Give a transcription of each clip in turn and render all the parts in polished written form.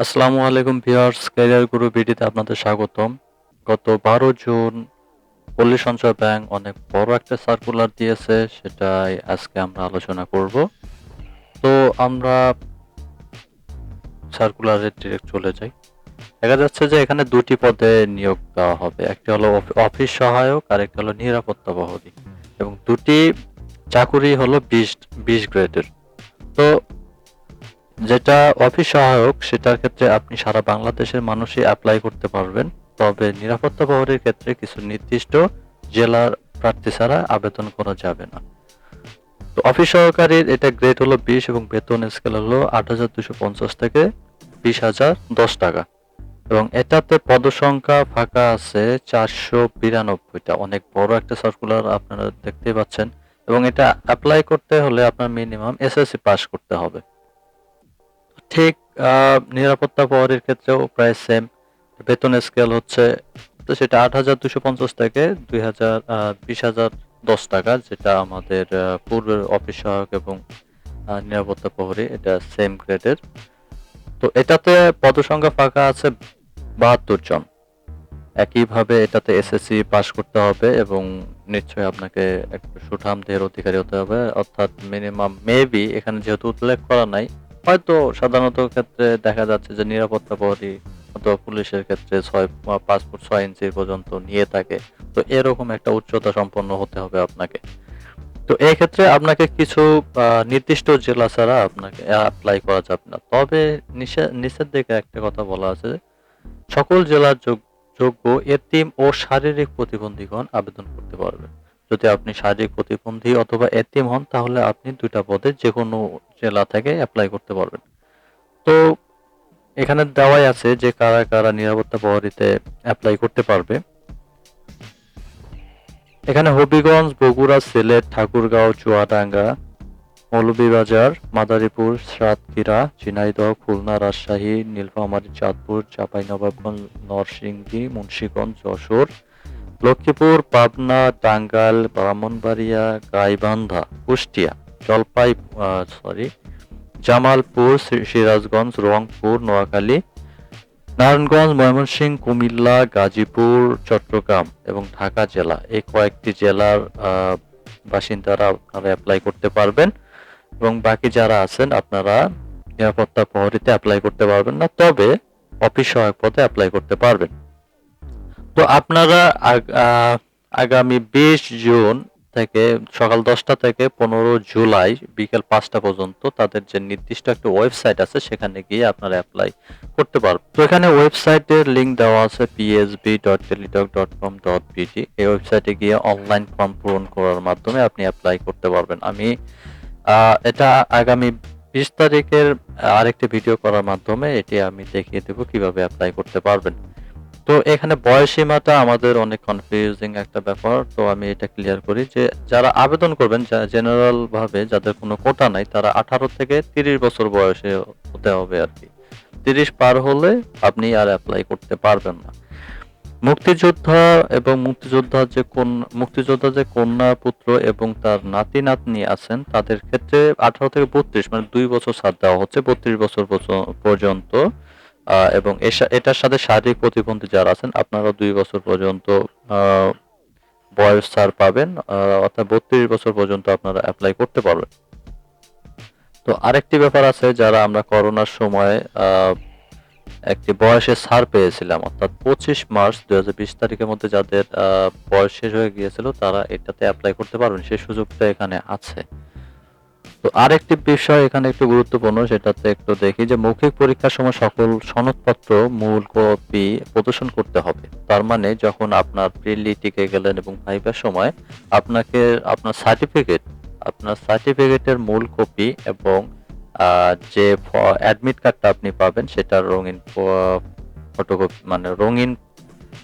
আসসালামু আলাইকুম ভিউয়ার্স, ক্যারিয়ারগুরু বিডিতে আপনাদের স্বাগতম। গত 12 জুন পল্লী সঞ্চয় ব্যাংক অনেক বড় একটা সার্কুলার দিয়েছে, সেটাই আজকে আমরা আলোচনা করব। তো আমরা সার্কুলারে ডিরেক্ট চলে যাই। দেখা যাচ্ছে যে এখানে দুটি পদে নিয়োগ দেওয়া হবে, একটি হলো অফিস সহায়ক আর একটি হলো নিরাপত্তা প্রহরী, এবং দুটি চাকুরি হলো 20 গ্রেডের। তো যেটা অফিস সহায়ক সেটার ক্ষেত্রে আপনি সারা বাংলাদেশের মানুষই অ্যাপ্লাই করতে পারবেন, তবে নিরাপত্তা প্রহরীর ক্ষেত্রে কিছু নির্দিষ্ট জেলার প্রার্থী ছাড়া আবেদন করা যাবে না। তো অফিস সহকারীর এটা গ্রেড হলো 20 এবং বেতন স্কেল হলো 8,250 থেকে 20,010 টাকা, এবং এটাতে পদসংখ্যা ফাঁকা আছে 492টা। অনেক বড় একটা সার্কুলার আপনারা দেখতেই পাচ্ছেন, এবং এটা অ্যাপ্লাই করতে হলে আপনার মিনিমাম এসএসসি পাস করতে হবে। ঠিক নিরাপত্তা প্রহরীর ক্ষেত্রেও প্রায় সেম। বেতন স্কেল হচ্ছে, তো সেটা 8,250 থেকে 20,010 টাকা, যেটা আমাদের পূর্বের অফিস সহায়ক এবং নিরাপত্তা প্রহরী, এটা সেম গ্রেডের। তো এটাতে পদসংখ্যা ফাঁকা আছে 72 জন। একইভাবে এটাতে এসএসসি পাস করতে হবে এবং নিশ্চয়ই আপনাকে একটু সুঠাম দেহের অধিকারী হতে হবে, অর্থাৎ মিনিমাম মেবি এখানে যেহেতু উল্লেখ করা নাই, হয়তো সাধারণত ক্ষেত্রে দেখা যাচ্ছে যে নিরাপত্তা প্রহরী অথবা পুলিশের ক্ষেত্রে 5 ফুট 6 ইঞ্চি পর্যন্ত নিয়ে থাকে। তো এরকম একটা উচ্চতা সম্পন্ন হতে হবে আপনাকে। তো এই ক্ষেত্রে আপনাকে কিছু নির্দিষ্ট জেলা ছাড়া আপনাকে অ্যাপ্লাই করা যাবে না। তবে নিচের দিকে একটা কথা বলা আছে, সকল জেলার যোগ্য এতিম ও শারীরিক প্রতিবন্ধীগণ আবেদন করতে পারবেন। যদি আপনি শারীরিক প্রতিবন্ধী অথবা এতিম হন, তাহলে আপনি দুইটা পদে যে কোনো জেলা থেকে অ্যাপ্লাই করতে পারবেন। তো এখানে দেওয়াই আছে যে কারা কারা নিরাপত্তা প্রহরীতে অ্যাপ্লাই করতে পারবে। এখানে হবিগঞ্জ, বগুড়া, সিলেট, ঠাকুরগাঁও, চুয়াডাঙ্গা, মৌলভীবাজার, মাদারীপুর, সাতক্ষীরা, ঝিনাইদহ, খুলনা, রাজশাহী, নীলফামারী, চাঁদপুর, চাঁপাইনবাবগঞ্জ, নরসিংদী, মুন্সিগঞ্জ, যশোর, লক্ষ্মীপুর, পাবনা, টাঙ্গাইল, ব্রাহ্মণবাড়িয়া, গাইবান্ধা, কুষ্টিয়া, জামালপুর, সিরাজগঞ্জ, রংপুর, নোয়াখালী, নারায়ণগঞ্জ, ময়মনসিংহ, কুমিল্লা, গাজীপুর, চট্টগ্রাম এবং ঢাকা জেলা, এই কয়েকটি জেলার বাসিন্দারা আপনারা অ্যাপ্লাই করতে পারবেন। এবং বাকি যারা আছেন আপনারা নিরাপত্তা প্রহরীতে অ্যাপ্লাই করতে পারবেন না, তবে অফিস সহায়ক পদে অ্যাপ্লাই করতে পারবেন। তো আপনারা আগামী 20 জুন থেকে সকাল 10টা থেকে 15 জুলাই বিকেল 5টা পর্যন্ত তাদের যে নির্দিষ্ট একটা ওয়েবসাইট আছে সেখানে গিয়ে আপনারা অ্যাপ্লাই করতে পারবেন। তো এখানে ওয়েবসাইটের লিংক দেওয়া আছে psb.teletalk.com.bd। এই ওয়েবসাইটে গিয়ে অনলাইন ফর্ম পূরণ করার মাধ্যমে আপনি অ্যাপ্লাই করতে পারবেন। আমি এটা আগামী 20 তারিখের আরেকটি ভিডিও করার মাধ্যমে এটি আমি দেখিয়ে দেব কিভাবে অ্যাপ্লাই করতে পারবেন। তো এখানে বয়স সীমাটা আমাদের অনেক কনফিউজিং একটা ব্যাপার, তো আমি এটা ক্লিয়ার করি যে যারা আবেদন করবেন, জেনারেল ভাবে যাদের কোনো কোটা নাই, তারা 18 থেকে 30 বছর বয়সে হতে হবে আর কি। 30 পার হলে আপনি আর অ্যাপ্লাই করতে পারবেন না। মুক্তিযোদ্ধা এবং মুক্তিযোদ্ধা যে কন্যা, পুত্র এবং তার নাতি নাতনি আছেন, তাদের ক্ষেত্রে 18 থেকে 32 মানে 2 বছর ছাড় দেওয়া হচ্ছে 32 বছর পর্যন্ত। এবং এটার সাথে শারীরিক প্রতিবন্ধী যারা আছেন, আপনারা 2 বছর পর্যন্ত বয়স ছাড় পাবেন, অর্থাৎ 32 বছর পর্যন্ত আপনারা অ্যাপ্লাই করতে পারবেন। তো আরেকটি ব্যাপার আছে, যারা আমরা করোনার সময় একটি বয়সের ছাড় পেয়েছিলাম, অর্থাৎ 25 মার্চ 2020 তারিখের মধ্যে যাদের বয়স শেষ হয়ে গিয়েছিল, তারা এটাতে অ্যাপ্লাই করতে পারবেন, সেই সুযোগটা এখানে আছে। তো আরেকটি বিষয় এখানে একটু গুরুত্বপূর্ণ, সেটাতে একটু দেখি যে মৌখিক পরীক্ষার সময় সকল সনদপত্র মূল কপি প্রদর্শন করতে হবে। তার মানে যখন আপনার প্রিলি টিকে গেলেন এবং ভাইবার সময় আপনাকে আপনার সার্টিফিকেটের মূল কপি এবং যে অ্যাডমিট কার্ডটা আপনি পাবেন সেটার রঙিন ফটোকপি মানে রঙিন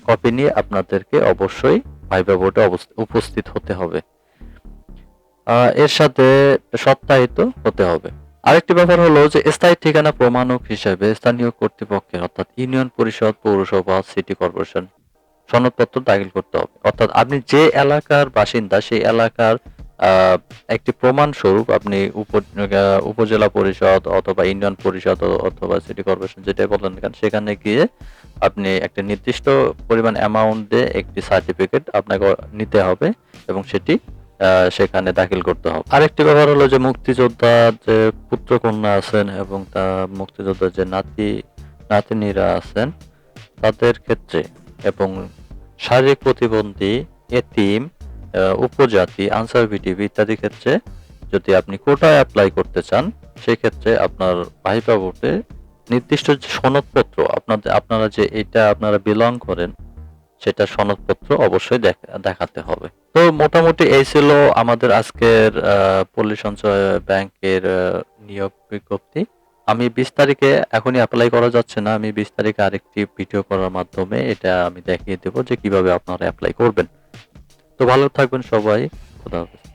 কপি নিয়ে আপনাদেরকে অবশ্যই ভাইবা বোর্ডে উপস্থিত হতে হবে। এর সাথে সত্যায়িত হতে হবে। আরেকটি ব্যাপার হলো যে স্থায়ী ঠিকানা প্রমাণক হিসেবে স্থানীয় কর্তৃপক্ষের অর্থাৎ ইউনিয়ন পরিষদ, পৌরসভা, সিটি কর্পোরেশন সনদপত্র দাখিল করতে হবে। অর্থাৎ আপনি যে এলাকার বাসিন্দা সেই এলাকার একটি প্রমাণ স্বরূপ আপনি উপজেলা পরিষদ অথবা ইউনিয়ন পরিষদ অথবা সিটি কর্পোরেশন যেটাই বলেন না কেন, সেখানে গিয়ে আপনি একটা নির্দিষ্ট পরিমাণ অ্যামাউন্ট দিয়ে একটি সার্টিফিকেট আপনাকে নিতে হবে এবং সেটি সেখানে দাখিল করতে হবে। আরেকটি ব্যাপার হলো যে মুক্তিযোদ্ধার যে পুত্র কন্যা আছেন এবং মুক্তিযোদ্ধার যে নাতিনীরা আছেন তাদের ক্ষেত্রে, এবং শারীরিক প্রতিবন্ধী, এতিম, উপজাতি, আনসার ভিটিভি ইত্যাদি ক্ষেত্রে যদি আপনি কোটায় অ্যাপ্লাই করতে চান, সেই ক্ষেত্রে আপনার ভাইবা বোর্ডে নির্দিষ্ট যে সনদপত্র আপনারা যে এটা আপনারা বিলং করেন সেটা সনদপত্র অবশ্যই দেখাতে হবে। তো মোটামুটি এই ছিল আমাদের আজকের পল্লী সঞ্চয় ব্যাংকের নিয়োগ বিজ্ঞপ্তি। আমি 20 তারিখে এখনই অ্যাপ্লাই করা যাচ্ছে না, আমি 20 তারিখে আরেকটি ভিডিও করার মাধ্যমে এটা আমি দেখিয়ে দেবো যে কিভাবে আপনারা অ্যাপ্লাই করবেন। তো ভালো থাকবেন সবাই, খোদা হাফেজ।